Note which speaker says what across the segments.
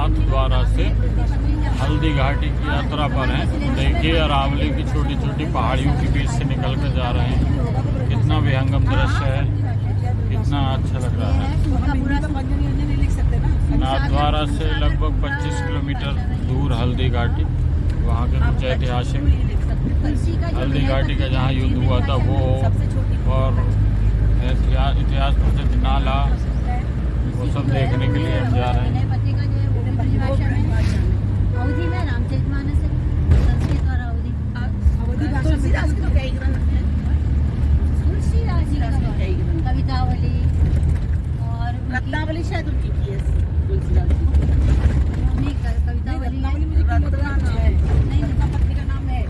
Speaker 1: नाथ द्वारा से हल्दी घाटी की यात्रा पर हैं। देखिए अरावली की छोटी छोटी पहाड़ियों के बीच से निकल कर जा रहे हैं। कितना विहंगम दृश्य है, कितना अच्छा लग रहा है। नाथ द्वारा से लगभग 25 किलोमीटर दूर हल्दी घाटी, वहाँ के कुछ ऐतिहासिक हल्दी घाटी का जहाँ युद्ध हुआ था वो, और इतिहास प्रसिद्ध नाला, वो सब देखने के लिए हम जा रहे हैं।
Speaker 2: अवधी में रामचरितमानस है, संस्कृत और अवधी तुलसीदास की तो कई ग्रंथ हैं, तुलसीदास जी का कई ग्रंथ, कवितावली और रत्नावली शायद उनकी की है, तुलसीदास जी कवितावली मुझे नाम है नहीं, पत्नी का नाम है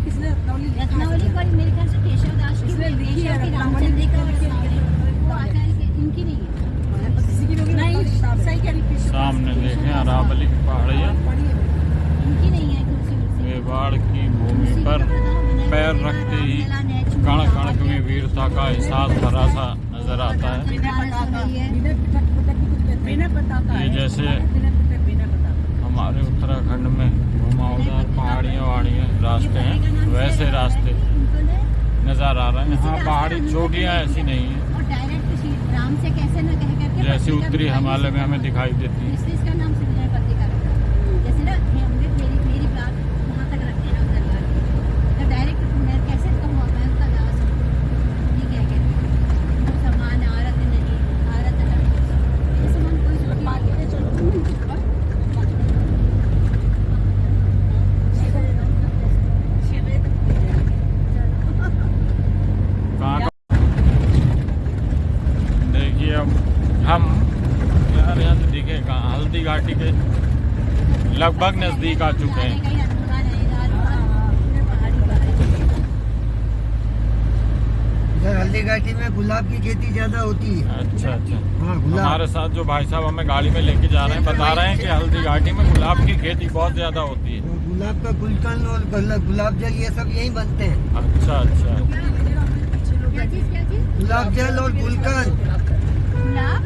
Speaker 2: किसने रत्नावली पर मेरे ख्याल से केशवदास की रामचंद्र का वो आचार्य के इनकी नहीं है।
Speaker 1: सामने देखें अरावली की पहाड़ियाँ,
Speaker 2: इनकी नहीं है।
Speaker 1: मेवाड़ की भूमि पर पैर रखते ही कण कण में वीरता का एहसास भरा सा नजर आता है। ये जैसे हमारे उत्तराखंड में घुमावदार पहाड़ियाँ वाड़ियाँ रास्ते हैं, वैसे रास्ते नजर आ रहे हैं। हाँ, पहाड़ी चोटियाँ ऐसी नहीं है जैसे उत्तरी हिमालय में हमें दिखाई देती है।
Speaker 2: इसका नाम सिंधुराय पत्रिका जैसे ना मेरी बात वहाँ तक रखते हैं दरबार तो डायरेक्ट मैं कैसे कहूँ, मैं उनका दास हूँ, ये क्या कहते समान आरत नहीं, आरत मेरे समान कोई मार्केट चलो
Speaker 1: देखिए अब हम यार यहाँ से दिखे कहाँ, हल्दी घाटी के लगभग नजदीक आ चुके हैं।
Speaker 3: इधर हल्दी घाटी में गुलाब की खेती ज्यादा होती है।
Speaker 1: अच्छा अच्छा।
Speaker 3: हाँ, गुलाब।
Speaker 1: हमारे साथ जो भाई साहब हमें गाड़ी में लेके जा रहे हैं बता रहे हैं कि हल्दी घाटी में गुलाब की खेती बहुत ज्यादा होती है।
Speaker 3: गुलाब का गुलकंद और गुलाब जल ये सब यहीं बनते हैं।
Speaker 1: अच्छा अच्छा।
Speaker 3: गुलाब जल और गुलकंद।
Speaker 1: हाँ,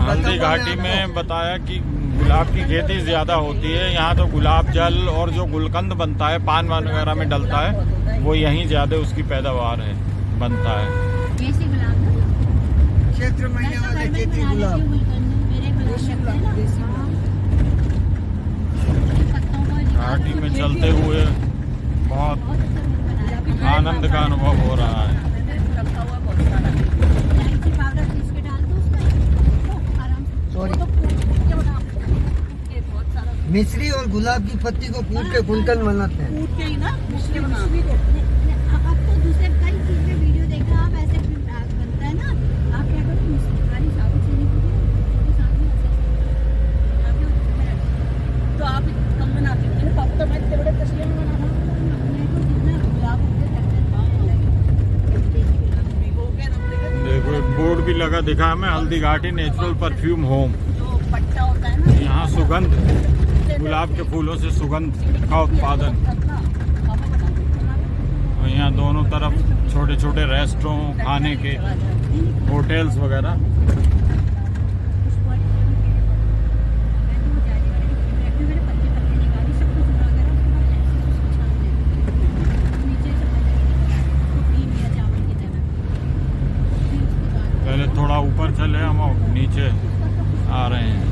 Speaker 1: हल्दी घाटी में बताया कि गुलाब की खेती ज्यादा होती है यहाँ, तो गुलाब जल और जो गुलकंद बनता है पान वान वगैरह में डलता है वो यहीं ज्यादा उसकी पैदावार है, बनता है।
Speaker 3: क्षेत्र महीने वाले खेती गुलाब।
Speaker 1: घाटी में चलते हुए बहुत आनंद का अनुभव हो रहा है।
Speaker 3: मिश्री और गुलाब की पत्ती को कूट के गुलकंद बनाते हैं।
Speaker 2: कूट के ही ना मिश्री बनाते हैं। अब तो दूसरे कई चीजें वीडियो देखा, आप ऐसे बनता है ना, आप क्या करो मिश्री वाली साबुत चीनी को साथ में तो आप कम बनाते हो। पापा तो मैं इतने बड़े तस्ले में बनाना जितना गुलाब
Speaker 1: देखो एक बोर्ड भी लगा दिखा हमें, Haldi Ghati natural perfume home.
Speaker 2: जो पट्टा होता है ना,
Speaker 1: यहाँ सुगंध गुलाब के फूलों से सुगंध का उत्पादन। और यहाँ दोनों तरफ छोटे छोटे रेस्टोरेंट, खाने के होटल्स वगैरह। पहले थोड़ा ऊपर चले हम, नीचे आ रहे हैं।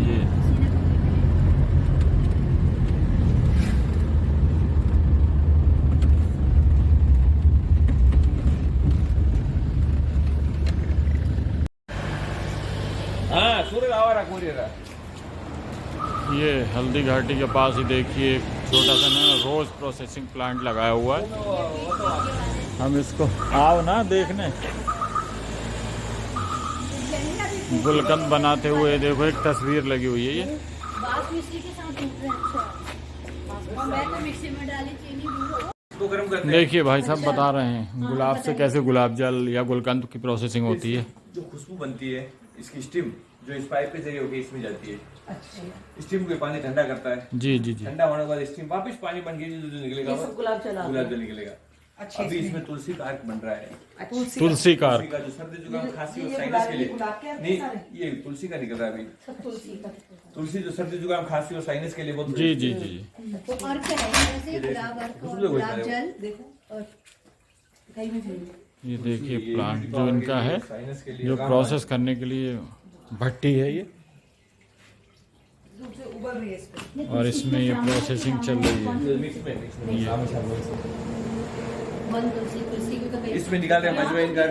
Speaker 1: ये ये हल्दी घाटी के पास ही देखिए एक छोटा सा ना रोज प्रोसेसिंग प्लांट लगाया हुआ है। हम इसको आओ ना देखने, गुलकंद बनाते हुए देखो एक तस्वीर लगी हुई है। ये देखिए भाई साहब बता रहे हैं गुलाब से कैसे गुलाब जल या गुलकंद की प्रोसेसिंग होती है।
Speaker 4: जो खुशबू बनती है इसकी स्टीम जो इस पाइप के जरिए होकर इसमें जाती है। अच्छा। स्टीम को पानी ठंडा करता है।
Speaker 1: जी जी जी।
Speaker 4: ठंडा होने के बाद स्टीम वापस पानी बन के जो निकलेगा वो गुलाब जल निकलेगा।
Speaker 5: अच्छा,
Speaker 4: अभी इसमें तुलसी का अर्क बन रहा है।
Speaker 5: तुलसी
Speaker 1: तुलसी का
Speaker 4: तुलसी का जो सर्दी जुकाम खांसी और साइनस के लिए नहीं, ये तुलसी का निकल रहा है अभी। तुलसी जो सर्दी जुकाम खांसी और साइनस के लिए बहुत
Speaker 1: जी जी जी।
Speaker 2: तो अर्क है जैसे गुलाब अर्क और गुलाब जल
Speaker 5: देखो
Speaker 2: और
Speaker 5: कहीं भी भेज
Speaker 1: ये देखिए प्लांट जो इनका है,
Speaker 4: साइनस के लिए
Speaker 1: जो प्रोसेस करने के लिए भट्टी है ये,
Speaker 5: धूप से उबल रही है इस पे।
Speaker 1: और इसमें ये प्रोसेसिंग चल रही है।
Speaker 4: मिक्स में
Speaker 2: वन तुलसी तुलसी की तो
Speaker 4: इसमें निकाल रहे हैं अजवाइन का।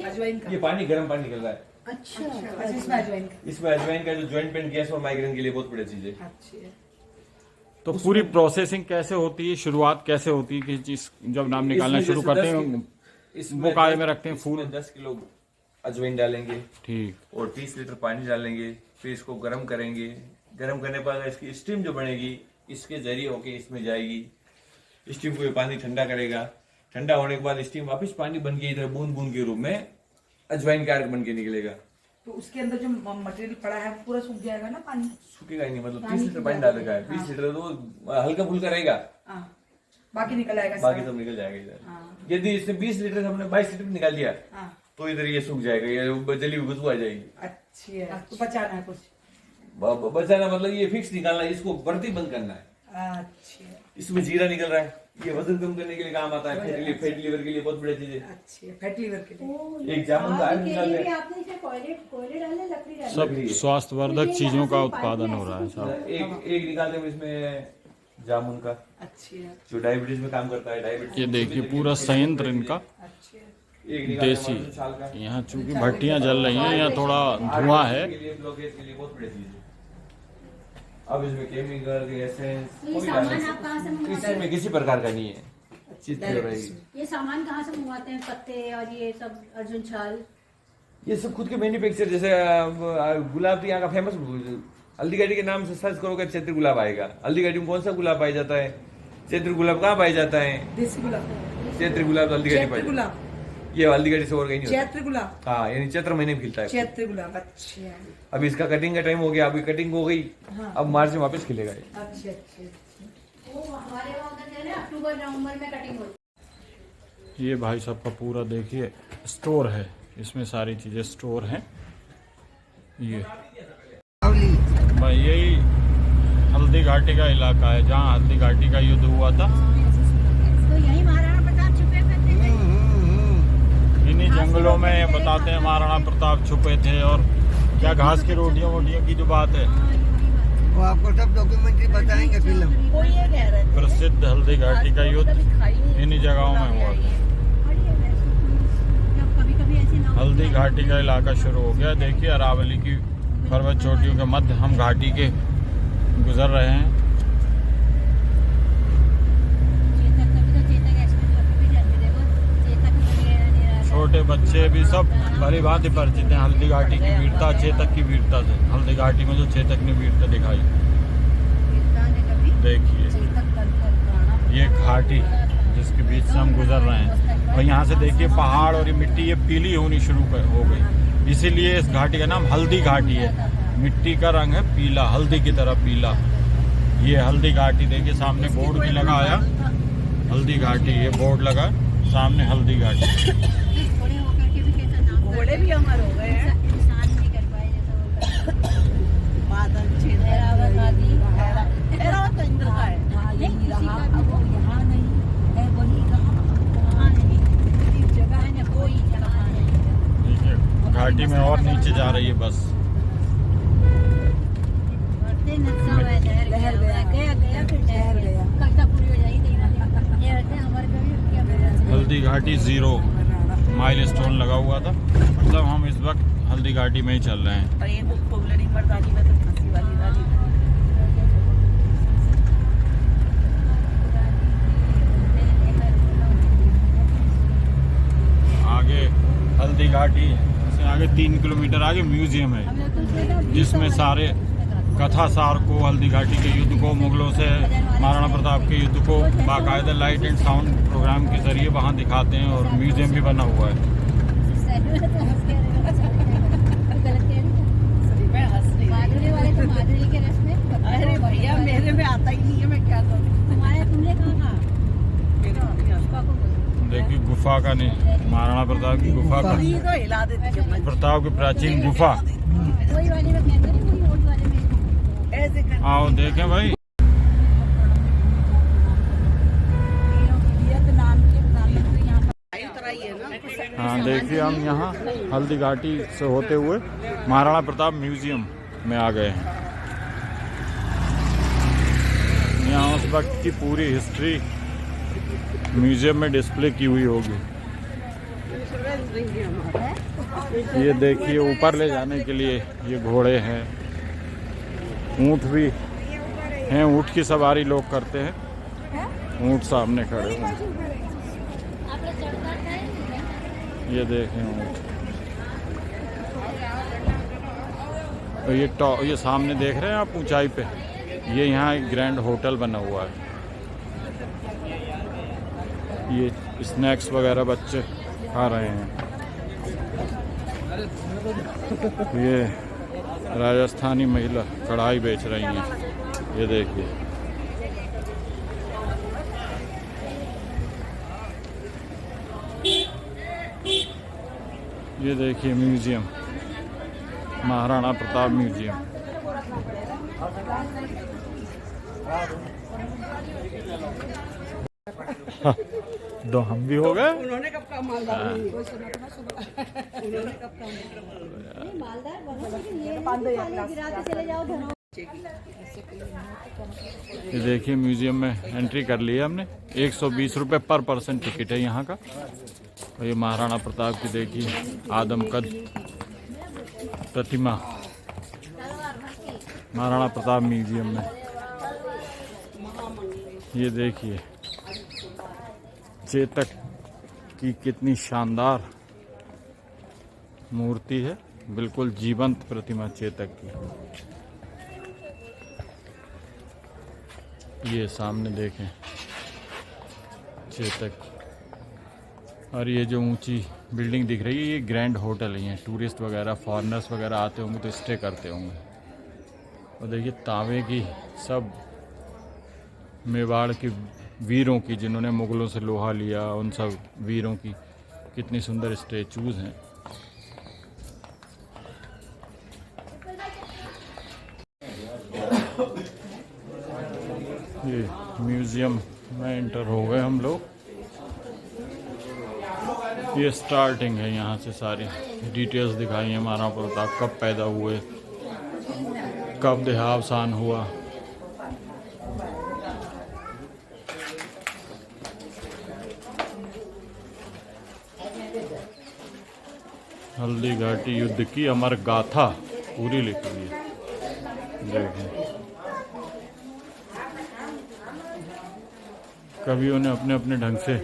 Speaker 5: अजवाइन का
Speaker 4: ये पानी गर्म पानी निकल रहा है।
Speaker 2: अच्छा
Speaker 5: अच्छा, इसमें अजवाइन का
Speaker 4: इसमें अजवाइन का जो जॉइंट पेन गैस और माइग्रेन के लिए बहुत बढ़िया चीज है।
Speaker 5: अच्छी है।
Speaker 1: तो पूरी प्रोसेसिंग कैसे होती है, शुरुआत कैसे होती है, किसी चीज जब नाम निकालना
Speaker 4: इसमें
Speaker 1: शुरू
Speaker 4: जैसे
Speaker 1: करते
Speaker 4: 10
Speaker 1: हैं
Speaker 4: इसमें
Speaker 1: वो काय
Speaker 4: 10
Speaker 1: में रखते हैं फूल,
Speaker 4: इसमें 10 किलो अजवाइन डालेंगे
Speaker 1: ठीक,
Speaker 4: और 30 लीटर पानी डालेंगे, फिर इसको गर्म करेंगे। गर्म करने पर इसकी स्टीम जो बनेगी इसके जरिए होके इसमें जाएगी। स्टीम को ये पानी ठंडा करेगा, ठंडा होने के बाद स्टीम वापस पानी बन के इधर बूंद बूंद के रूप में अजवाइन का अर्क बन के निकलेगा।
Speaker 5: तो उसके अंदर जो मटेरियल पड़ा है वो पूरा सूख जाएगा ना पानी।
Speaker 4: सूखेगा ही नहीं, मतलब 30 लीटर पानी डालेगा है। 20 लीटर तो हल्का फुल्का रहेगा,
Speaker 5: हाँ, बाकी निकल आएगा
Speaker 4: बाकी
Speaker 5: सारा।
Speaker 4: सब निकल जाएगा इधर।
Speaker 5: हाँ।
Speaker 4: यदि इससे 20 लीटर से हमने 22 लीटर निकाल दिया
Speaker 5: हाँ,
Speaker 4: तो इधर ये सूख जाएगा, ये जली हुई खुशबू आ जाएगी।
Speaker 5: अच्छी है। तो बचाना है कुछ।
Speaker 4: बचाना मतलब ये फिक्स निकालना है, इसको बढ़ती बंद करना है।
Speaker 5: अच्छी है,
Speaker 4: इसमें जीरा निकल रहा है, ये वजन कम करने के लिए काम आता है। फैट लीवर के लिए बहुत बढ़िया चीज है।
Speaker 5: अच्छी है, फैटी लिवर के लिए।
Speaker 4: एक जामुन का अर्क निकाल
Speaker 2: भी
Speaker 4: रहे हैं।
Speaker 2: आपने इसे कोयले कोयले डाले लकड़ी डाले
Speaker 1: सब स्वास्थ्यवर्धक चीजों का उत्पादन हो रहा है सब।
Speaker 4: एक निकालते हैं इसमें जामुन का,
Speaker 5: अच्छी है,
Speaker 4: जो डायबिटीज में काम करता है। डायबिटीज
Speaker 1: ये देखिए पूरा संयंत्र इनका
Speaker 5: अच्छी है।
Speaker 4: एक निकालते हैं
Speaker 1: देसी।
Speaker 4: मधुर छाल का।
Speaker 1: यहाँ चूंकि भट्टियां जल रही हैं, यहाँ थोड़ा धुआं है।
Speaker 4: के लिए ब्लॉकेज के लिए बहुत बढ़िया चीज है। अब इसमें केमिकल एसेंस
Speaker 2: तो ये
Speaker 4: कोई
Speaker 2: सामान
Speaker 4: डालने
Speaker 2: आप कहाँ से मंगवाते
Speaker 4: इसमें किसी प्रकार का नहीं है, चीज प्योर रहेगी।
Speaker 2: ये सामान कहाँ से मंगवाते हैं, पत्ते और ये सब अर्जुन छाल?
Speaker 4: ये सब खुद के मैन्युफैक्चर, जैसे गुलाब तो यहाँ का फेमस, हल्दीघाटी के नाम से सर्च करोगे चैत्र गुलाब आएगा। हल्दीघाटी में कौन सा गुलाब पाया जाता है? चैत्र गुलाब कहाँ पाया जाता है?
Speaker 5: देसी गुलाब,
Speaker 4: चैत्र गुलाब हल्दीघाटी
Speaker 5: चैत्र
Speaker 4: पाया जाता
Speaker 5: गुलाब,
Speaker 4: है। ये हल्दीघाटी से और कहीं नहीं होता।
Speaker 5: चैत्र गुलाब,
Speaker 4: हाँ, यानी चैत्र महीने में खिलता है।
Speaker 5: चैत्र गुलाब, अच्छी है।
Speaker 4: अभी इसका कटिंग का टाइम हो गया, अभी कटिंग हो गई,
Speaker 5: हाँ।
Speaker 4: अब मार्च में वापस खिलेगा ये।
Speaker 5: अच्छी अच्छी।
Speaker 2: वो हमारे वहाँ उधर जो है ना अक्टूबर नवंबर में कटिंग होती
Speaker 1: ये भाई साहब का पूरा देखिए स्टोर है, इसमें सारी चीजें स्टोर हैं। ये भाई यही हल्दी घाटी का इलाका है जहाँ हल्दी घाटी का युद्ध हुआ था।
Speaker 2: तो यही महाराणा प्रताप छुपे करते थे।
Speaker 1: इन्हीं जंगलों में बताते हैं महाराणा प्रताप छुपे थे, और क्या घास की रोटियों वोटियों की जो बात है,
Speaker 3: वो आपको सब डॉक्यूमेंट्री बताएंगे फिल्म।
Speaker 5: वो ये कह रहे थे
Speaker 1: प्रसिद्ध हल्दी घाटी का युद्ध इन्हीं जगहों में हुआ था।
Speaker 2: कभी कभी ऐसे ना
Speaker 1: हल्दी घाटी का इलाका शुरू हो गया। देखिए अरावली की पर्वत चोटियों के मध्य हम घाटी के गुजर रहे हैं।
Speaker 2: चेतक कभी तो चेतक एक्सप्रेस कभी जाते देखो चेतक वगैरह
Speaker 1: छोटे बच्चे भी सब भली भांति परिचित हैं हल्दी घाटी की वीरता, चेतक की वीरता से। हल्दी घाटी में जो चेतक ने वीरता दिखाई, देखिए ये घाटी जिसके बीच से हम गुजर रहे हैं, और यहाँ से देखिए पहाड़ और ये मिट्टी ये पीली होनी शुरू हो गई, इसीलिए इस घाटी का नाम हल्दी घाटी है। मिट्टी का रंग है पीला, हल्दी की तरह पीला। ये हल्दी घाटी देखिए, सामने बोर्ड भी लगा आया हल्दी घाटी, ये बोर्ड लगा सामने हल्दी घाटी।
Speaker 2: थोड़े होकर के भी कैसा नाम
Speaker 5: घोड़े भी अमर हो गए हैं।
Speaker 2: इंसान नहीं कर पाए जैसा
Speaker 5: बादल क्षेत्र
Speaker 2: एरावत आदि
Speaker 5: एरावत तो इंद्र का है।
Speaker 2: नहीं किसी का भी वो यहाँ नहीं है, वही कहाँ नहीं, एक जगह है ना कोई जगह नहीं।
Speaker 1: देखिए घाटी में और नीचे जा रही है बस।
Speaker 2: बढ़ते नक्शा हुआ है, लहर गया गया गया फिर ठहर गया, कविता पूरी हो जाएगी। ये रहते हैं हमारे कभी क्या बोला
Speaker 1: हल्दी घाटी 0 माइल स्टोन लगा हुआ था, मतलब हम इस वक्त हल्दी घाटी में ही चल रहे हैं।
Speaker 5: और ये बुक पोगलरी मर्दानी में तो फांसी वाली वाली
Speaker 1: आगे हल्दी घाटी से आगे 3 किलोमीटर आगे म्यूजियम है, जिसमें सारे कथा सार को, हल्दी घाटी के युद्ध को, मुगलों से महाराणा प्रताप के युद्ध को बाकायदा लाइट एंड साउंड प्रोग्राम के जरिए वहाँ दिखाते हैं, और म्यूजियम भी बना हुआ है।
Speaker 5: मैं हंस रही हूँ।
Speaker 2: माधुरी वाले तो माधुरी के रस में
Speaker 5: अरे भैया मेरे में आता ही नहीं है, मैं क्या करूँ।
Speaker 2: तुमने कहाँ कहा
Speaker 5: मेरा नहीं आता।
Speaker 2: पुष्पा को बोलो।
Speaker 1: गुफा का नहीं, महाराणा प्रताप की गुफा का, प्रताप की प्राचीन गुफा।
Speaker 2: वही वाले में कहते हैं, वही वोट वाले में ऐसे कर
Speaker 1: आओ देखें भाई।
Speaker 5: वियतनाम के प्रधानमंत्री यहाँ पर उतराई है ना।
Speaker 1: हाँ देखिए, हम यहाँ हल्दी घाटी से होते हुए महाराणा प्रताप म्यूजियम में आ गए हैं। यहाँ उस वक्त की पूरी हिस्ट्री म्यूजियम में डिस्प्ले की हुई होगी। ये देखिए, ऊपर ले जाने के लिए ये घोड़े हैं, ऊंट भी हैं, ऊंट की सवारी लोग करते हैं। ऊंट सामने खड़े हैं, ये देखें ऊंट। तो ये सामने देख रहे हैं आप ऊंचाई पे, ये यहाँ एक ग्रैंड होटल बना हुआ है। ये स्नैक्स वगैरह बच्चे खा रहे हैं। ये राजस्थानी महिला कढ़ाई बेच रही हैं, ये देखिए। ये देखिए म्यूजियम, महाराणा प्रताप म्यूजियम। दो हम भी हो गए।
Speaker 5: उन्होंने कब का मालदार उन्होंने कब का
Speaker 2: मालदार बनो, लेकिन ये गिराते चले जाओ धनो।
Speaker 1: ये देखिए, म्यूजियम में एंट्री कर ली है हमने। 120 रुपये पर पर्सन टिकट है यहाँ का। और ये महाराणा प्रताप की देखिए आदमकद प्रतिमा महाराणा प्रताप म्यूजियम में। ये देखिए चेतक की कितनी शानदार मूर्ति है, बिल्कुल जीवंत प्रतिमा चेतक की। ये सामने देखें चेतक। और ये जो ऊंची बिल्डिंग दिख रही है, ये ग्रैंड होटल है। टूरिस्ट वगैरह, फॉरेनर्स वगैरह आते होंगे तो स्टे करते होंगे। और देखिए तांबे की, सब मेवाड़ के वीरों की, जिन्होंने मुगलों से लोहा लिया, उन सब वीरों की कितनी सुंदर स्टैचूज हैं। ये म्यूजियम में एंटर हो गए हम लोग। ये स्टार्टिंग है, यहाँ से सारी डिटेल्स दिखाई हैं। महाराणा प्रताप कब पैदा हुए, कब देहावसान हुआ। हल्दी घाटी युद्ध की अमर गाथा पूरी लिखी हुई है, देखें। कवियों ने अपने अपने ढंग से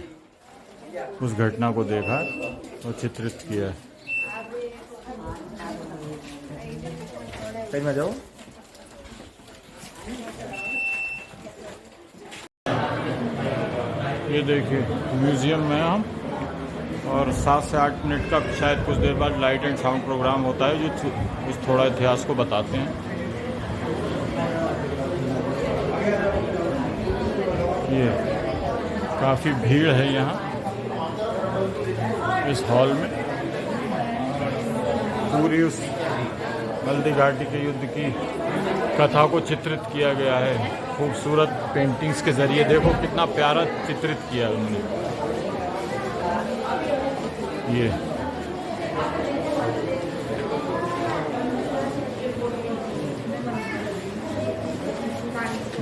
Speaker 1: उस घटना को देखा और चित्रित किया है। कहीं में जाओ। ये देखिए म्यूजियम में हम, और 7 से 8 मिनट का शायद कुछ देर बाद लाइट एंड साउंड प्रोग्राम होता है, जो उस थोड़ा इतिहास को बताते हैं। ये काफ़ी भीड़ है यहाँ इस हॉल में। पूरी उस हल्दी घाटी के युद्ध की कथा को चित्रित किया गया है खूबसूरत पेंटिंग्स के ज़रिए। देखो कितना प्यारा चित्रित किया है उन्होंने। ये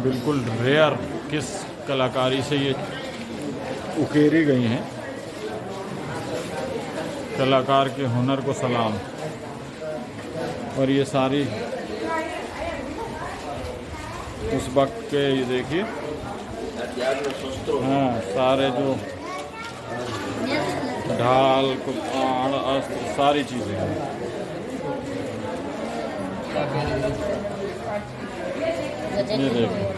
Speaker 1: बिल्कुल रेयर किस कलाकारी से ये उकेरी गई हैं। कलाकार के हुनर को सलाम। और ये सारी उस वक्त के, ये देखिए, हाँ, सारे जो ढाल, कुप्पाड़, अस्त्र, सारी चीज़ें हैं। ये देखिए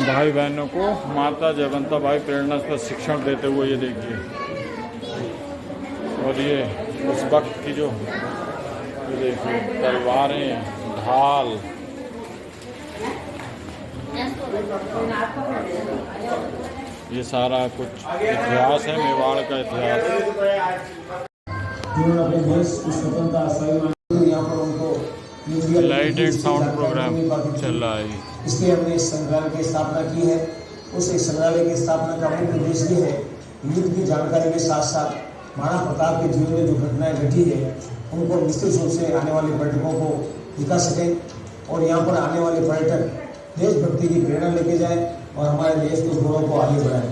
Speaker 1: भाई बहनों को माता जयवंता बाई प्रेरणा पर शिक्षण देते हुए, ये देखिए। और ये उस वक्त की जो, ये देखिए, तलवारें, ढाल, ये सारा कुछ इतिहास है, मेवाड़ का इतिहास।
Speaker 6: जिन्होंने अपने देश की स्वतंत्रता स्वाभिमान, यहाँ पर उनको
Speaker 1: लाइट एंड साउंड प्रोग्राम चल रहा है।
Speaker 6: इसलिए हमने इस संग्रहालय की स्थापना की है। उस एक संग्रहालय की स्थापना का मुख्य उद्देश्य ये है युद्ध की जानकारी के साथ साथ महाराणा प्रताप के जीवन में जो घटनाएं घटी है उनको निश्चित रूप से आने वाले पर्यटकों को दिखा सकें और यहाँ पर आने वाले पर्यटक देशभक्ति की प्रेरणा लेके जाएं और हमारे देश के गौरव को आगे बढ़ाएं।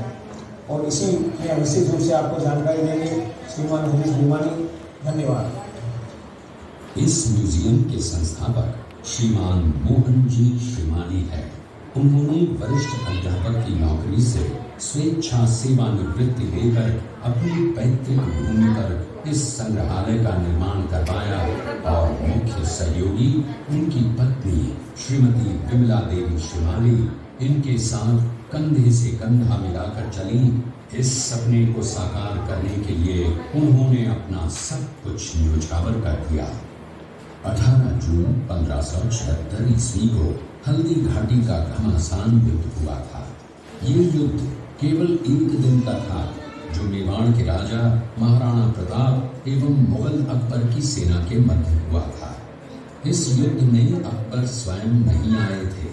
Speaker 6: और इसी में निश्चित रूप से आपको जानकारी देंगे श्रीमान हरीश भीमानी। धन्यवाद।
Speaker 7: इस म्यूजियम के संस्थापक श्रीमान मोहन जी श्रीमानी है। उन्होंने वरिष्ठ अध्यापक की नौकरी से स्वेच्छा सेवानिवृत्ति लेकर अपनी पैतृक भूमि पर इस संग्रहालय का निर्माण करवाया और मुख्य सहयोगी उनकी पत्नी श्रीमती विमला देवी श्रीमानी इनके साथ कंधे से कंधा मिलाकर चली। इस सपने को साकार करने के लिए उन्होंने अपना सब कुछ न्योछावर कर दिया। 18 जून 1576 ईस्वी को हल्दी घाटी का घमासान युद्ध हुआ था। ये युद्ध केवल एक दिन का था जो मेवाड़ के राजा महाराणा प्रताप एवं मुगल अकबर की सेना के मध्य हुआ था। इस युद्ध में अकबर स्वयं नहीं आए थे।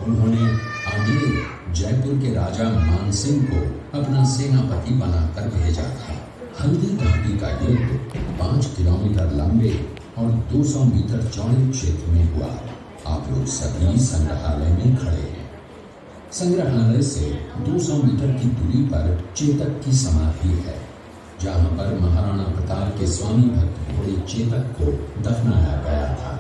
Speaker 7: उन्होंने आमेर जयपुर के राजा मानसिंह को अपना सेनापति बनाकर भेजा था। हल्दी घाटी का युद्ध 5 किलोमीटर लंबे और 200 मीटर चौड़े क्षेत्र में हुआ। आप लोग सभी संग्रहालय में खड़े हैं। संग्रहालय से 200 मीटर की दूरी पर चेतक की समाधि है, जहां पर महाराणा प्रताप के स्वामी भक्त घोड़े चेतक को दफनाया गया था।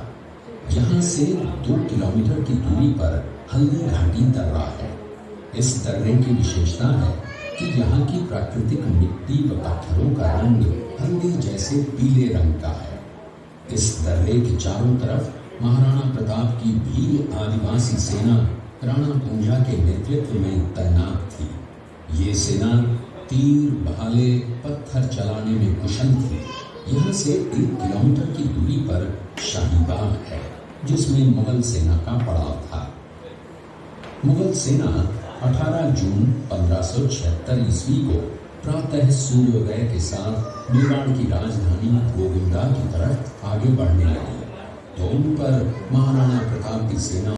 Speaker 7: यहाँ से 2 किलोमीटर की दूरी पर हल्दी घाटी दर्रा है। इस दर्रे की विशेषता है कि यहाँ की प्राकृतिक मिट्टी व पत्थरों का रंग हल्दी जैसे पीले रंग का है। इस दर्रे के चारों तरफ महाराणा प्रताप की भील आदिवासी सेना राणा पूंजा के नेतृत्व में तैनात थी। ये सेना तीर भाले पत्थर चलाने में कुशल थी। यहाँ से 1 किलोमीटर की दूरी पर शाहीबाग है, जिसमें मुगल सेना का पड़ाव था। मुगल सेना 18 जून 1576 ईस्वी को प्रातः सूर्योदय के साथ मेवाड़ की राजधानी गोविंदा की तरफ आगे बढ़ने लगी तो उन पर महाराणा प्रताप की सेना।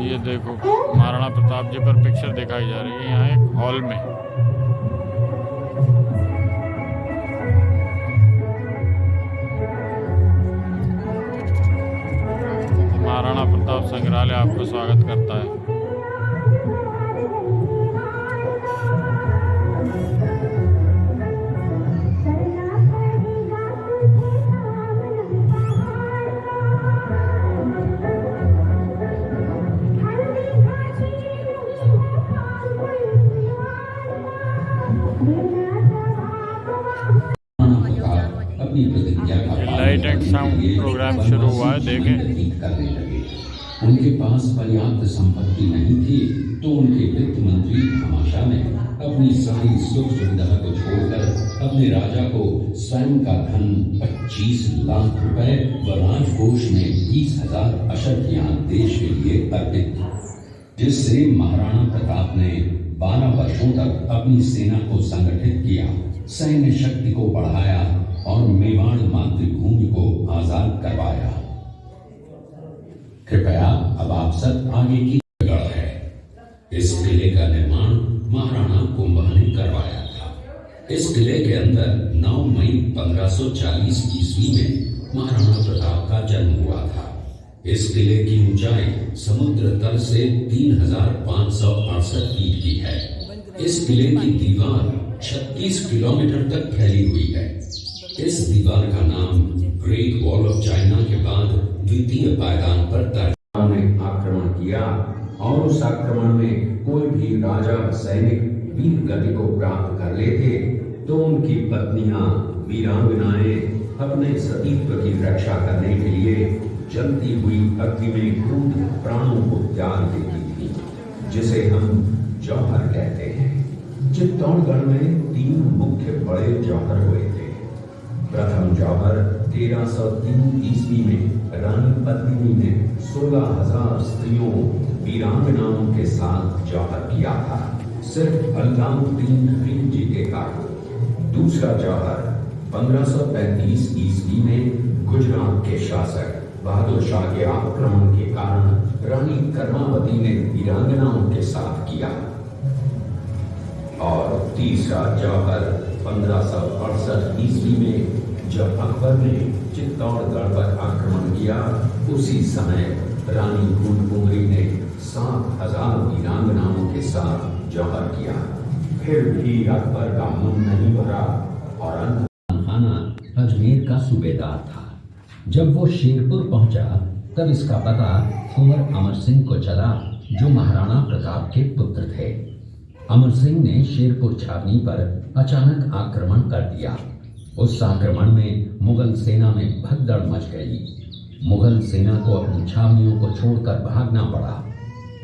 Speaker 1: ये देखो महाराणा प्रताप जी पर पिक्चर दिखाई जा रही है यहाँ एक हॉल में। महाराणा प्रताप संग्रहालय आपको स्वागत करता है। लाइट एंड साउंड प्रोग्राम शुरू हुआ है, देखें।
Speaker 7: उनके पास पर्याप्त संपत्ति नहीं थी तो उनके वित्त मंत्री भामाशाह ने अपनी सारी सुख सुविधा को छोड़कर अपने राजा को स्वयं का धन 25 लाख रुपए व राजकोष में 20,000 अशर्फियां देश के लिए अर्पित की, जिससे महाराणा प्रताप ने 12 वर्षों तक अपनी सेना को संगठित किया, सैन्य शक्ति को बढ़ाया और मेवाड़ मातृभूमि को आजाद करवाया। कृपया अब आप सब आगे की गढ़ है। इस किले का निर्माण महाराणा कुंभा ने करवाया था। इस किले के अंदर 9 मई 1540 ईस्वी में महाराणा प्रताप का जन्म हुआ था। इस किले की ऊंचाई समुद्र तल से 3568 फीट की है। इस किले की दीवार 36 किलोमीटर तक फैली हुई है। इस दीवार का नाम ग्रेट वॉल ऑफ चाइना के बाद द्वितीय पायदान पर तर्जमान ने आक्रमण किया और उस आक्रमण में कोई भी राजा व सैनिक वीर गति को प्राप्त कर लेते तो उनकी पत्नियां वीरांगनाएं अपने सतीत्व की रक्षा करने के लिए जलती हुई अग्नि में कूद प्राणों को त्याग देती थी, जिसे हम जौहर कहते हैं। चित्तौड़गढ़ में 3 मुख्य बड़े जौहर हुए थे। प्रथम जौहर 1303 ईस्वी में रानी पद्मिनी ने 16,000 स्त्रियों वीरांगनाओं के साथ जौहर किया था, सिर्फ अल्लाउद्दीन खिलजी के कारण। दूसरा जौहर 1535 ईस्वी में गुजरात के शासक बहादुर शाह के आक्रमण के कारण रानी कर्मावती ने वीरांगनाओं के साथ किया। और तीसरा जौहर 1568 ईस्वी में जब अकबर ने चित्तौड़गढ़ पर आक्रमण किया, उसी समय रानी फूलकुंवरी ने 7,000 वीरांगनाओं के साथ जौहर किया। फिर भी अकबर का मन नहीं भरा और खाना अजमेर का सूबेदार था। जब वो शेरपुर पहुंचा तब इसका पता कुंवर अमर सिंह को चला, जो महाराणा प्रताप के पुत्र थे। अमर सिंह ने शेरपुर छावनी पर अचानक आक्रमण कर दिया। उस आक्रमण में मुगल सेना में भगदड़ मच गई। मुगल सेना को अपनी छावनियों को छोड़कर भागना पड़ा।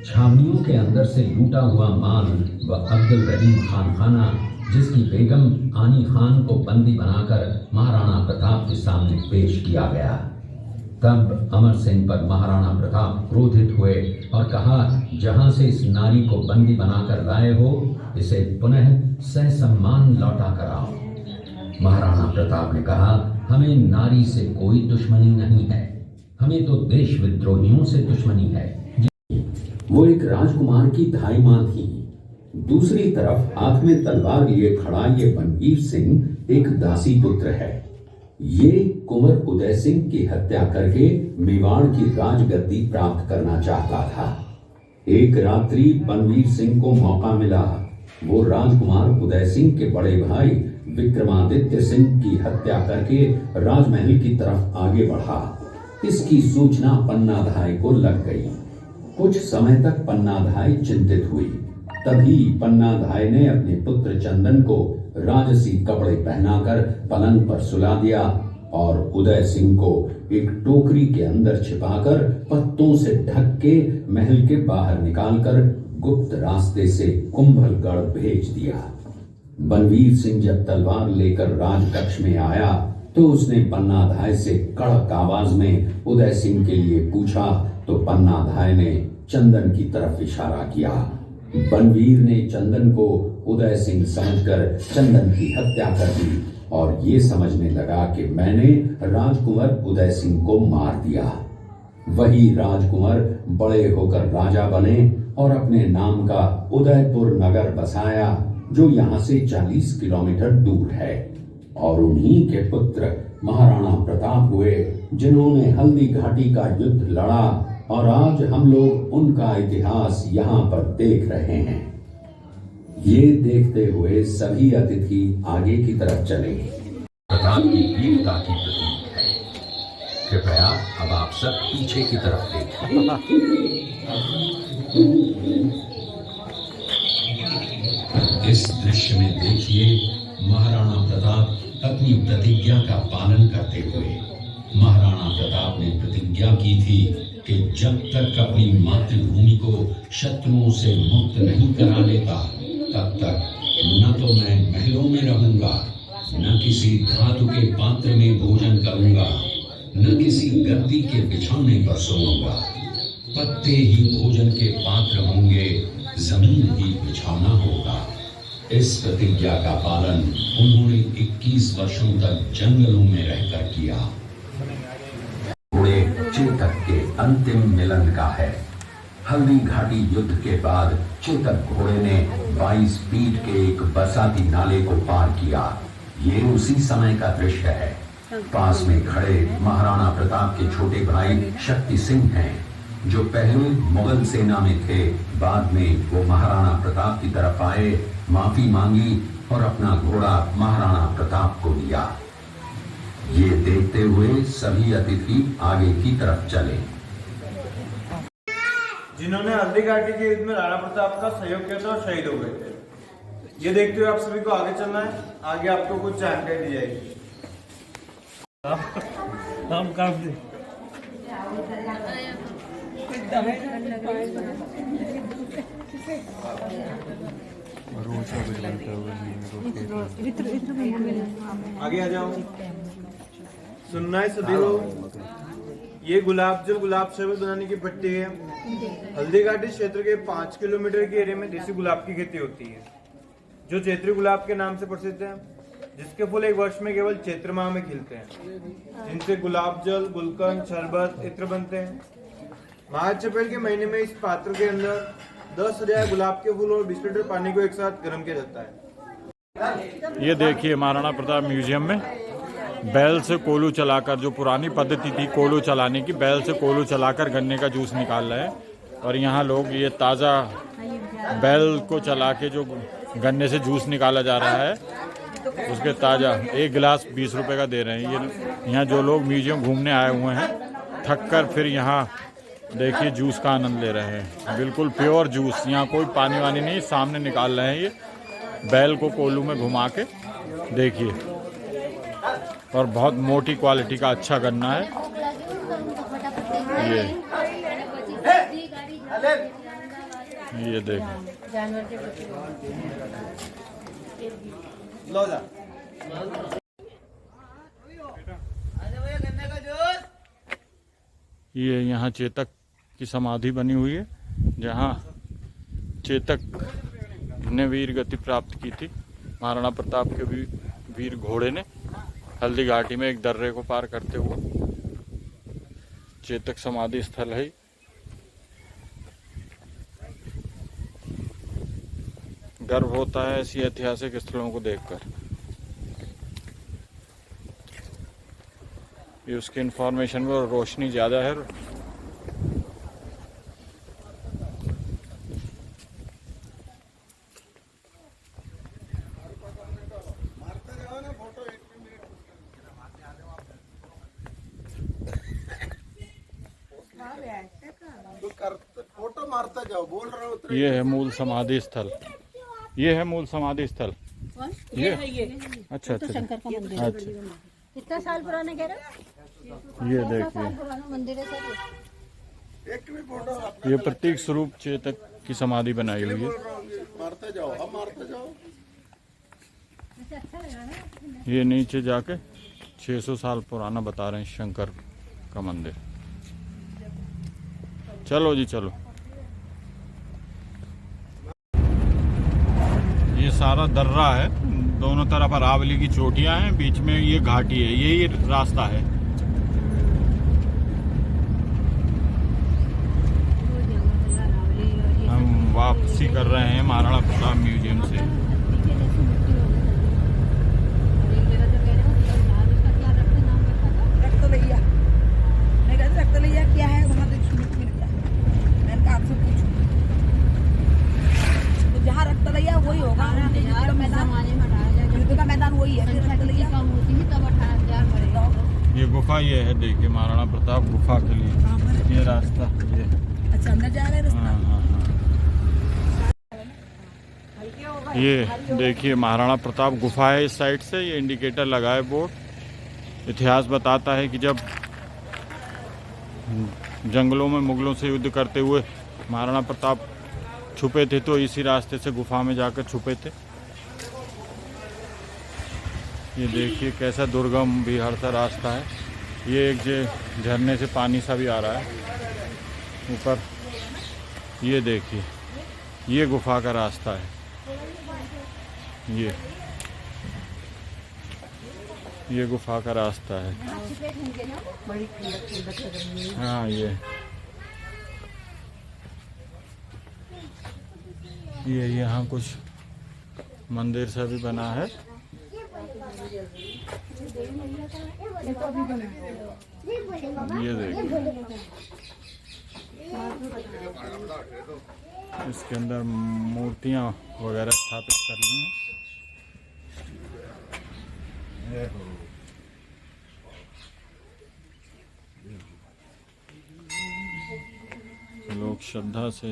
Speaker 7: छावनियों के अंदर से लूटा हुआ माल व अब्दुल रहीम खान खाना, जिसकी बेगम आनी खान को बंदी बनाकर महाराणा प्रताप के सामने पेश किया गया। तब अमर सिंह पर महाराणा प्रताप क्रोधित हुए और कहा, जहां से इस नारी को बंदी बनाकर लाए हो, इसे पुनः ससम्मान लौटा कराओ। महाराणा प्रताप ने कहा, हमें नारी से कोई दुश्मनी नहीं है, हमें तो देश विद्रोहियों से दुश्मनी है। वो एक राजकुमार की धाई मां थी। दूसरी तरफ हाथ में तलवार लिए खड़ा ये बनवीर सिंह एक दासी पुत्र है। ये कुंवर उदय सिंह की हत्या करके मेवाड़ की राजगद्दी प्राप्त करना चाहता था। एक रात्रि बनवीर सिंह को मौका मिला। वो राजकुमार उदय सिंह के बड़े भाई विक्रमादित्य सिंह की हत्या करके राजमहल की तरफ आगे बढ़ा। इसकी सूचना पन्नाधाय को लग गई। कुछ समय तक पन्नाधाय चिंतित हुई। तभी पन्नाधाय ने अपने पुत्र चंदन को राजसी कपड़े पहनाकर पलंग पर सुला दिया और उदय सिंह को एक टोकरी के अंदर छिपाकर पत्तों से ढक के महल के बाहर निकालकर गुप्त रास्ते से कुंभलगढ़ भेज दिया। बनवीर सिंह जब तलवार लेकर राजकक्ष में आया तो उसने पन्नाधाय से कड़क आवाज में उदय सिंह के लिए पूछा, तो पन्नाधाय ने चंदन की तरफ इशारा किया। बनवीर ने चंदन को उदय सिंह समझकर चंदन की हत्या कर दी और ये समझने लगा कि मैंने राजकुंवर उदय सिंह को मार दिया। वही राजकुंवर बड़े होकर राजा बने और अपने नाम का उदयपुर नगर बसाया, जो यहाँ से 40 किलोमीटर दूर है। और उन्हीं के पुत्र महाराणा प्रताप हुए, जिन्होंने हल्दी घाटी का युद्ध लड़ा और आज हम लोग उनका इतिहास यहाँ पर देख रहे हैं। ये देखते हुए सभी अतिथि आगे की तरफ चले। प्रताप की वीरता की प्रतीक है। कृपया अब आप सब पीछे की तरफ देखिए। इस दृश्य में देखिए महाराणा प्रताप अपनी प्रतिज्ञा का पालन करते हुए। महाराणा प्रताप ने प्रतिज्ञा की थी कि जब तक अपनी मातृभूमि को शत्रुओं से मुक्त नहीं करा लेता, तब तक न तो मैं महलों में रहूंगा, न किसी धातु के पात्र में भोजन करूंगा, न किसी गद्दी के बिछौने पर सोऊंगा। पत्ते ही भोजन के पात्र होंगे, जमीन ही बिछौना होगा। इस प्रतिज्ञा का पालन उन्होंने 21 वर्षों तक जंगलों में रहकर किया। घोड़े चेतक के अंतिम मिलन का है। हल्दी घाटी युद्ध के बाद चेतक घोड़े ने 22 फीट के एक बरसाती नाले को पार किया। ये उसी समय का दृश्य है। पास में खड़े महाराणा प्रताप के छोटे भाई शक्ति सिंह हैं, जो पहले मुगल सेना में थे। बाद में वो महाराणा प्रताप की तरफ आए, माफी मांगी और अपना घोड़ा महाराणा प्रताप को दिया। ये देखते हुए सभी अतिथि आगे की तरफ चले।
Speaker 8: जिन्होंने हल्दी घाटी के युद्ध में राणा प्रताप का सहयोग किया था और शहीद हो गए थे। ये देखते हुए आप सभी को आगे चलना है। आगे आपको कुछ जानकारी दी जाएगी। हम काफी आगे आ जाओ। सुनना है सभी लोग, ये गुलाब जल गुलाब शरबत बनाने की भट्टी है। हल्दी घाटी क्षेत्र के 5 किलोमीटर के एरिया में देसी गुलाब की खेती होती है, जो चैत्री गुलाब के नाम से प्रसिद्ध है, जिसके फूल एक वर्ष में केवल चैत्र माह में खिलते हैं, जिनसे गुलाब जल, गुलकंद, शरबत, इत्र बनते हैं। मार्च अप्रैल के महीने में इस पात्र के अंदर 10,000 गुलाब के फूल और 20 लीटर पानी को एक साथ गर्म किया जाता है।
Speaker 1: ये देखिए महाराणा प्रताप म्यूजियम में बैल से कोलू चलाकर, जो पुरानी पद्धति थी कोलू चलाने की, बैल से कोलू चलाकर गन्ने का जूस निकाल रहे हैं। और यहाँ लोग ये ताज़ा बैल को चला के जो गन्ने से जूस निकाला जा रहा है, उसके ताज़ा 1 गिलास 20 रुपए का दे रहे हैं। ये यहाँ जो लोग म्यूजियम घूमने आए हुए हैं, थक कर फिर यहाँ देखिए जूस का आनंद ले रहे हैं। बिल्कुल प्योर जूस, यहाँ कोई पानी वानी नहीं, सामने निकाल रहे हैं ये बैल को कोलू में घुमा के, देखिए। और बहुत मोटी क्वालिटी का अच्छा गन्ना है ये देखिए।
Speaker 8: लो जा।
Speaker 1: ये यहाँ चेतक की समाधि बनी हुई है, जहाँ चेतक ने वीर गति प्राप्त की थी महाराणा प्रताप के भी वीर घोड़े ने, हल्दी घाटी में एक दर्रे को पार करते हुए। चेतक समाधि स्थल है। गर्व होता है ऐसी ऐतिहासिक स्थलों को देखकर। ये उसके इंफॉर्मेशन में रोशनी ज़्यादा है।
Speaker 3: फोटो मारता जाओ, बोल रहा हूँ।
Speaker 1: ये है मूल समाधि स्थल, ये है मूल समाधि स्थल। ये अच्छा अच्छा
Speaker 2: शंकर का मंदिर
Speaker 1: अच्छा।
Speaker 2: कितना साल पुराना कह रहा?
Speaker 1: ये देखिए,
Speaker 2: मंदिर है सर।
Speaker 1: ये प्रतीक स्वरूप चेतक की समाधि बनाई हुई है।
Speaker 3: मारते जाओ, अब मारते जाओ।
Speaker 1: ये नीचे जाके 600 साल पुराना बता रहे हैं शंकर का मंदिर। चलो जी चलो। ये सारा दर्रा है, दोनों तरफ अरावली की चोटियां हैं, बीच में ये घाटी है, यही रास्ता है। हम वापसी कर रहे हैं महाराणा प्रताप म्यूजियम से।
Speaker 5: रक्तलैया, मैं कहती रक्तलैया क्या है वहाँ पे सुनने को मिल गया। मैंने कहा आपसे पूछूं, तो जहाँ रक्तलैया वही होगा, युद्ध का मैदान वही है। फिर रक्तलैया
Speaker 1: ये गुफा ये है, देखिए महाराणा प्रताप गुफा के लिए ये रास्ता ये।
Speaker 5: अच्छा अंदर जा रहे हैं रास्ता।
Speaker 1: हाँ हाँ हाँ। ये देखिए महाराणा प्रताप गुफा है इस साइड से, ये इंडिकेटर लगा है बोर्ड। इतिहास बताता है कि जब जंगलों में मुगलों से युद्ध करते हुए महाराणा प्रताप छुपे थे, तो इसी रास्ते से गुफा में जाकर छुपे थे। ये देखिए कैसा दुर्गम बिहार सा रास्ता है। ये एक झरने से पानी सा भी आ रहा है ऊपर। ये देखिए ये गुफा का रास्ता है। ये गुफा का रास्ता है। हाँ ये यहाँ कुछ मंदिर सा भी बना है। ये देखिए इसके अंदर मूर्तियाँ वगैरह स्थापित कर ली हैं। लोग श्रद्धा से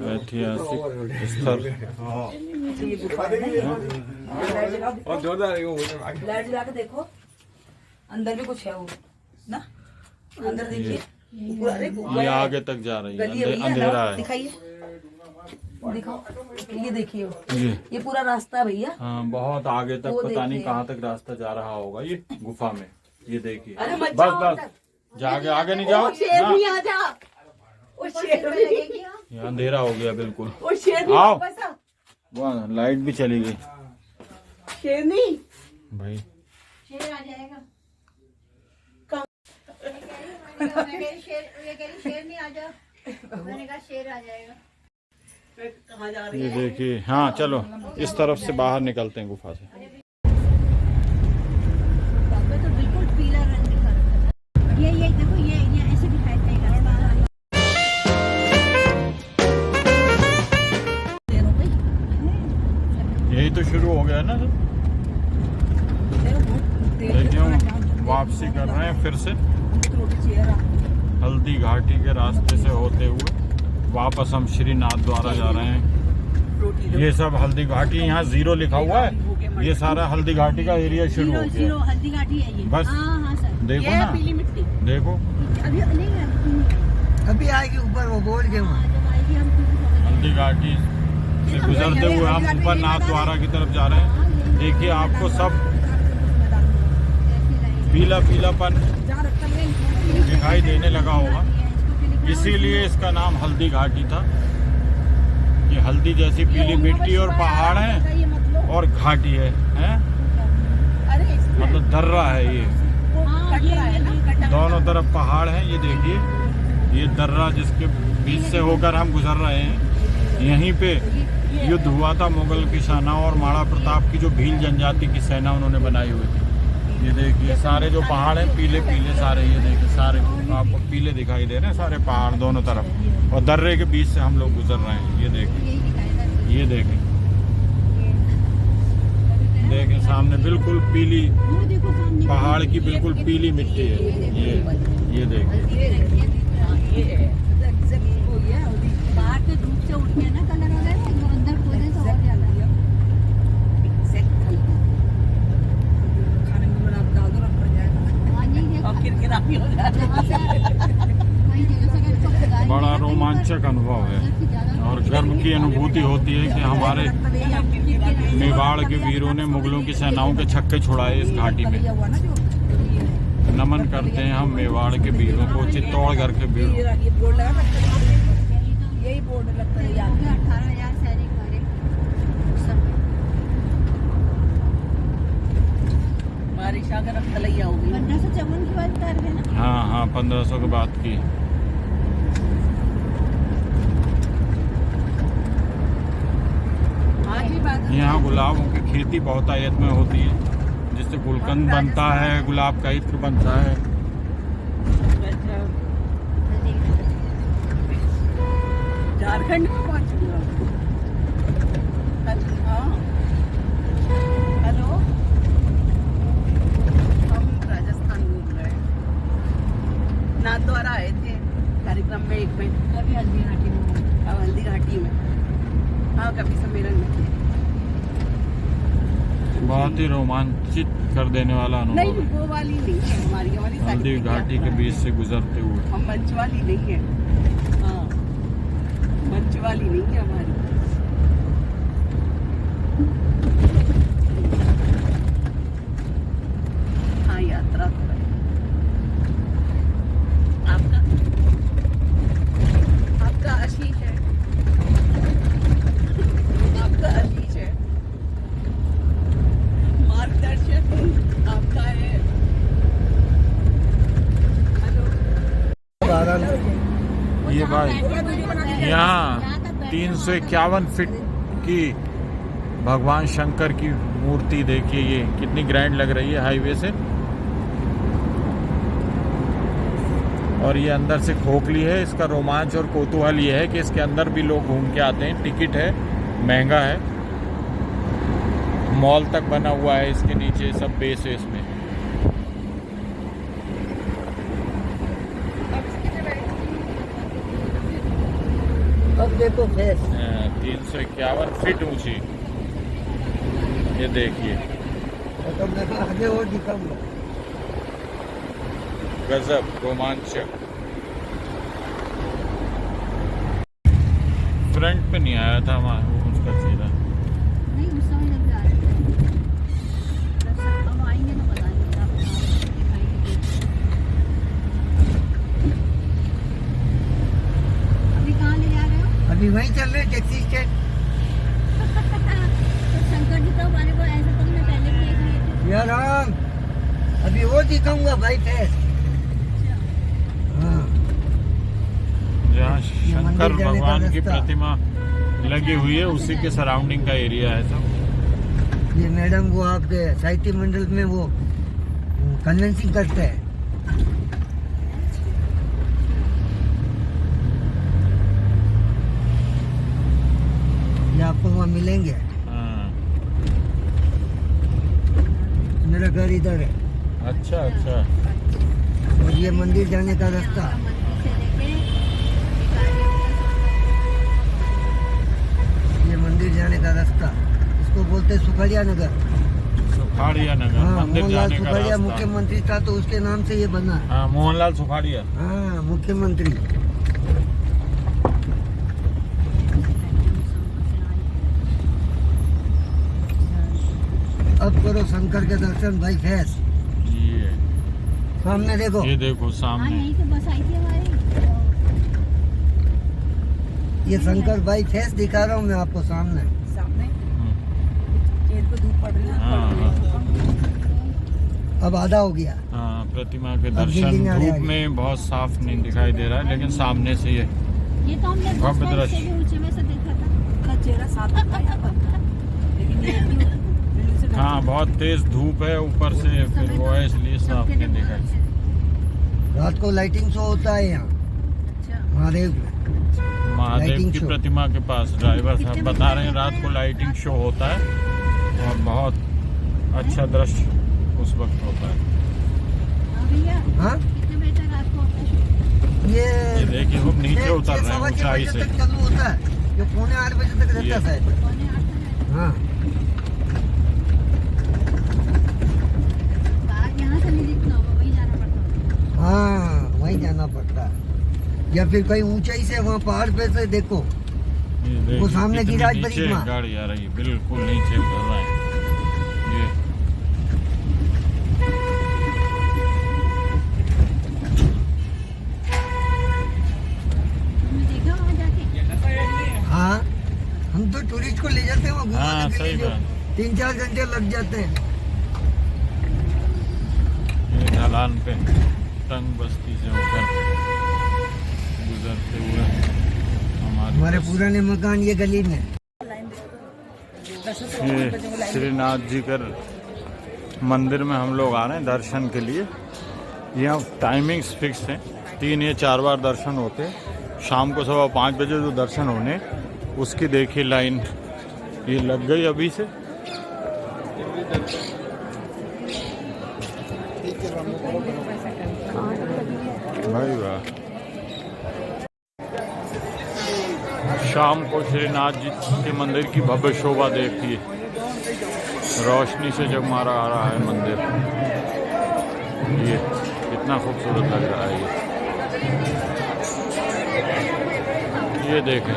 Speaker 1: ऐतिहासिक स्थल
Speaker 5: और जोरदार लाइट जला के देखो, अंदर भी कुछ है वो ना, अंदर देखिए।
Speaker 1: ये आगे तक जा रही है, अंधेरा है।
Speaker 5: दिखाइए। दिखाओ, ये देखिए
Speaker 1: ये
Speaker 5: ये पूरा रास्ता भैया।
Speaker 1: हाँ, बहुत आगे तक
Speaker 5: वो
Speaker 1: पता नहीं
Speaker 5: देखिए।
Speaker 1: कहाँ तक रास्ता जा रहा होगा ये गुफा में। ये देखिए
Speaker 5: अरे मत
Speaker 1: बस
Speaker 5: जाओ
Speaker 1: बस जाके आगे नहीं जाओ
Speaker 5: शेर
Speaker 1: ना।
Speaker 5: भी आ जा, वो शेर भी,
Speaker 1: ये अंधेरा हो गया बिल्कुल।
Speaker 5: वो शेर भी
Speaker 1: आओ।
Speaker 5: वापस आ।
Speaker 1: वाह लाइट भी चली गई
Speaker 5: शेर नहीं
Speaker 1: भाई।
Speaker 2: शेर आ जाएगा। मैं कह रही शेर नहीं आ जाओ। मैंने कहा शेर आ जाएगा।
Speaker 5: कहाँ जा रही
Speaker 1: ये देखिए हाँ चलो इस तरफ से बाहर निकलते हैं गुफा से।
Speaker 2: बाबा तो बिल्कुल पीला रंग दिखा रहा है। ये देखो ये ऐसे दिखाई देगा।
Speaker 1: यही तो शुरू हो गया ना सर। देखिए हम वापसी कर रहे हैं फिर से हल्दी घाटी के रास्ते से होते हुए वापस हम श्रीनाथ द्वारा जा रहे हैं। ये सब हल्दी घाटी यहाँ 0 लिखा हुआ है। ये सारा हल्दी घाटी का एरिया शुरू हो गया।
Speaker 2: हल्दी घाटी है ये।
Speaker 1: बस
Speaker 2: हाँ सर।
Speaker 1: देखो ना
Speaker 2: पीली मिट्टी।
Speaker 1: देखो
Speaker 2: अभी नहीं है।
Speaker 3: अभी आएगी ऊपर वो बोर्ड के वहाँ।
Speaker 2: जब आएगी हम
Speaker 1: हल्दी घाटी से गुजरते हुए हम ऊपर नाथ द्वारा की तरफ जा रहे हैं। देखिए आपको सब पीला पीलापन दिखाई देने लगा होगा, इसीलिए इसका नाम हल्दी घाटी था। ये हल्दी जैसी पीली मिट्टी और पहाड़ है और घाटी है, मतलब दर्रा है ये। दोनों तरफ पहाड़ हैं। ये देखिए ये दर्रा जिसके बीच से होकर हम गुजर रहे हैं। यहीं पे युद्ध हुआ था मुगल की सेना और महाराणा प्रताप की जो भील जनजाति की सेना उन्होंने बनाई हुई थी। ये देखिए सारे जो पहाड़ हैं पीले पीले सारे, ये देखिए सारे आपको पीले दिखाई दे रहे हैं सारे पहाड़ दोनों तरफ, और दर्रे के बीच से हम लोग गुजर रहे हैं। ये देखिए ये देखिए देखिए सामने बिल्कुल पीली पहाड़ की बिल्कुल पीली मिट्टी है। ये देखिए
Speaker 2: बाहर के धूप से उठ गया ना कलर वगैरह, तो अंदर खोदे तो और ज्यादा।
Speaker 5: खाने में बना डाल दो, रख जाएगा
Speaker 2: हाँ जी देखो।
Speaker 5: और किरकिरा भी हो जाएगा।
Speaker 2: जहाँ से कहीं जगह से अगर तो खुदाई
Speaker 1: बड़ा रोमांचक अनुभव है और गर्व की अनुभूति होती है कि हमारे मेवाड़ के वीरों ने मुगलों की सेनाओं के छक्के छुड़ाए इस घाटी में। नमन करते हैं हम मेवाड़ के वीरों को, चित्तौड़गढ़ के वीरों।
Speaker 5: ये बोर्ड लगा, यही बोर्ड लगता है यहाँ।
Speaker 2: 18,000 सैनिक मारे उस समय।
Speaker 5: बारिश आकर अब तलैया हो गई।
Speaker 2: 1554 की बात कर रहे हैं ना।
Speaker 1: हाँ 1500 के बाद की।
Speaker 5: आज ही बात
Speaker 1: यहाँ गुलाबों की खेती बहुत आयत में होती है, जिससे गुलकंद बनता है, गुलाब का इत्र बनता है।
Speaker 5: झारखंड में पहुंच गया। हाँ हेलो, हम राजस्थान घूम रहे हैं। नाथ द्वारा आए थे कार्यक्रम में एक में,
Speaker 2: अभी हल्दी घाटी में।
Speaker 5: अब हल्दी घाटी में। हाँ कभी सम्मेलन में थे।
Speaker 1: बहुत ही रोमांचित कर देने वाला
Speaker 5: नहीं
Speaker 1: अनुभव
Speaker 5: वो वाली नहीं है हमारी
Speaker 1: है हल्दी घाटी के बीच से गुजरते हुए।
Speaker 5: हम मंच वाली नहीं है। हाँ मंच वाली नहीं है हमारी। हाँ यात्रा तो है। आपका आशीष है, आपका आशीष है, मार्गदर्शन आपका है। हेलो
Speaker 1: ये भाई यहाँ 351 फीट की भगवान शंकर की मूर्ति देखिए, ये कितनी ग्रैंड लग रही है हाईवे से। और ये अंदर से खोखली है। इसका रोमांच और कौतूहल ये है कि इसके अंदर भी लोग घूम के आते हैं। टिकट है, महंगा है। मॉल तक बना हुआ है इसके नीचे, सब बेस है इसमें।
Speaker 3: अब देखो फिर
Speaker 1: 351 फीट ऊंची, ये देखिए
Speaker 3: तब देखो आगे और दिखाऊंगा।
Speaker 1: गजब रोमांचक। फ्रंट पे नहीं आया था वहाँ उसका चेहरा।
Speaker 2: नहीं उस समय जब जा रहे थे अब आएंगे तो पता नहीं क्या दिखाएंगे। अभी कहाँ ले जा रहे हो?
Speaker 3: अभी वहीं चल रहे टैक्सी स्टैंड।
Speaker 2: तो शंकर जी तो हमारे को ऐसा तो मैं पहले भी देख लिए थे।
Speaker 3: यार राम, अभी वो दिखाऊंगा भाई फेस। हाँ,
Speaker 1: जहाँ शंकर
Speaker 3: मंदिर जाने का
Speaker 1: भगवान की
Speaker 3: रास्ता।
Speaker 1: प्रतिमा लगी हुई है उसी के सराउंडिंग का एरिया है सब।
Speaker 3: ये मैडम वो आपके साहित्य मंडल में वो कन्वेंसिंग करते हैं। ये आपको वहाँ मिलेंगे।
Speaker 1: हाँ।
Speaker 3: मेरा घर इधर है
Speaker 1: अच्छा अच्छा।
Speaker 3: और ये मंदिर जाने का रास्ता। ये मंदिर जाने का रास्ता, इसको बोलते हैं सुखड़िया नगर।
Speaker 1: सुखाड़िया नगर
Speaker 3: हाँ,
Speaker 1: मंदिर
Speaker 3: मोहनलाल
Speaker 1: जाने का
Speaker 3: सुखड़िया
Speaker 1: रास्ता।
Speaker 3: मुख्यमंत्री था तो उसके नाम से ये बना।
Speaker 1: हाँ, मोहनलाल सुखाड़िया।
Speaker 3: हाँ, मुख्यमंत्री। अब करो शंकर के दर्शन भाई फेस।
Speaker 1: ये
Speaker 3: सामने देखो।
Speaker 1: ये देखो
Speaker 2: हाँ
Speaker 1: सामने।
Speaker 2: यहीं से बस आई थी हमारी।
Speaker 3: ये शंकर भाई फेस दिखा रहा हूँ मैं आपको सामने।
Speaker 5: सामने
Speaker 1: हम्म,
Speaker 5: चेहरे पे धूप पड़ रही है।
Speaker 1: हाँ हाँ
Speaker 3: अब आधा हो गया।
Speaker 1: हाँ, प्रतिमा के
Speaker 3: अब
Speaker 1: दर्शन
Speaker 3: बिल्डिंग आने
Speaker 1: धूप
Speaker 3: आई।
Speaker 1: में बहुत साफ नहीं दिखाई दे रहा है, लेकिन सामने से ये
Speaker 2: ये तो हमने
Speaker 1: भव्य
Speaker 2: बस
Speaker 1: दृश्य।
Speaker 2: से भी ऊंचे में से देखा था।
Speaker 5: का चेहरा साफ दिखता है यहाँ पर। लेकिन ये बिल्डिंग से
Speaker 1: हाँ बहुत तेज धूप है ऊपर से, फिर वो है इसलिए साफ नहीं दिखाई।
Speaker 3: रात को लाइटिंग शो होता है यहाँ
Speaker 2: अच्छा
Speaker 3: महादेव में।
Speaker 1: महादेव
Speaker 3: लाइटिंग
Speaker 1: की
Speaker 3: शो।
Speaker 1: प्रतिमा के पास ड्राइवर साहब बता रहे हैं रात को लाइटिंग शो होता है और बहुत अच्छा दृश्य उस वक्त होता है।
Speaker 2: हाँ भैया
Speaker 3: हाँ,
Speaker 2: कितने बजे तक रात को होता है?
Speaker 3: ये
Speaker 1: ये देखिए हम नीचे
Speaker 3: छः-
Speaker 1: उतर रहे हैं
Speaker 3: 6:15
Speaker 1: ऊंचाई
Speaker 3: बजे
Speaker 1: से।
Speaker 3: तक चालू होता है। ये 7:45 बजे तक रहता
Speaker 1: ये।
Speaker 3: है शायद।
Speaker 2: पौने 8 तक है।
Speaker 3: हाँ,
Speaker 2: बाहर यहाँ से नहीं दिखता होगा, वहीं जाना पड़ता होगा।
Speaker 3: हाँ, वहीं जाना पड़ता है या फिर कहीं ऊंचाई से वहाँ पहाड़ पे से देखो।
Speaker 1: ये देखिए,
Speaker 3: वो सामने
Speaker 1: कितनी
Speaker 3: गिरिराज
Speaker 1: नीचे
Speaker 3: परिक्रमा।
Speaker 1: गाड़ी आ रही है, बिल्कुल नीचे उतर रहा है ये।
Speaker 2: तुमने देखा वहाँ जाके?
Speaker 3: हाँ, हम तो टूरिस्ट को ले जाते हैं वहाँ
Speaker 1: हाँ,
Speaker 3: घुमाने के
Speaker 1: सही
Speaker 3: लिए।
Speaker 1: बात।
Speaker 3: 3-4 घंटे लग जाते हैं।
Speaker 1: ये ढलान पे तंग बस्ती से होकर गुजरते हुए
Speaker 3: हमारे पुराने मकान ये गली में।
Speaker 1: ये श्रीनाथ जी कर मंदिर में हम लोग आ रहे हैं दर्शन के लिए। यहाँ टाइमिंग्स फिक्स हैं, 3 या 4 बार दर्शन होते हैं। शाम को 5:15 बजे जो दर्शन होने उसकी देखिए लाइन ये लग गई अभी से। भाई वाह, शाम को श्रीनाथ जी के मंदिर की भव्य शोभा देखिए, रोशनी से जगमगा आ रहा है मंदिर। ये कितना खूबसूरत लग रहा है ये देखें।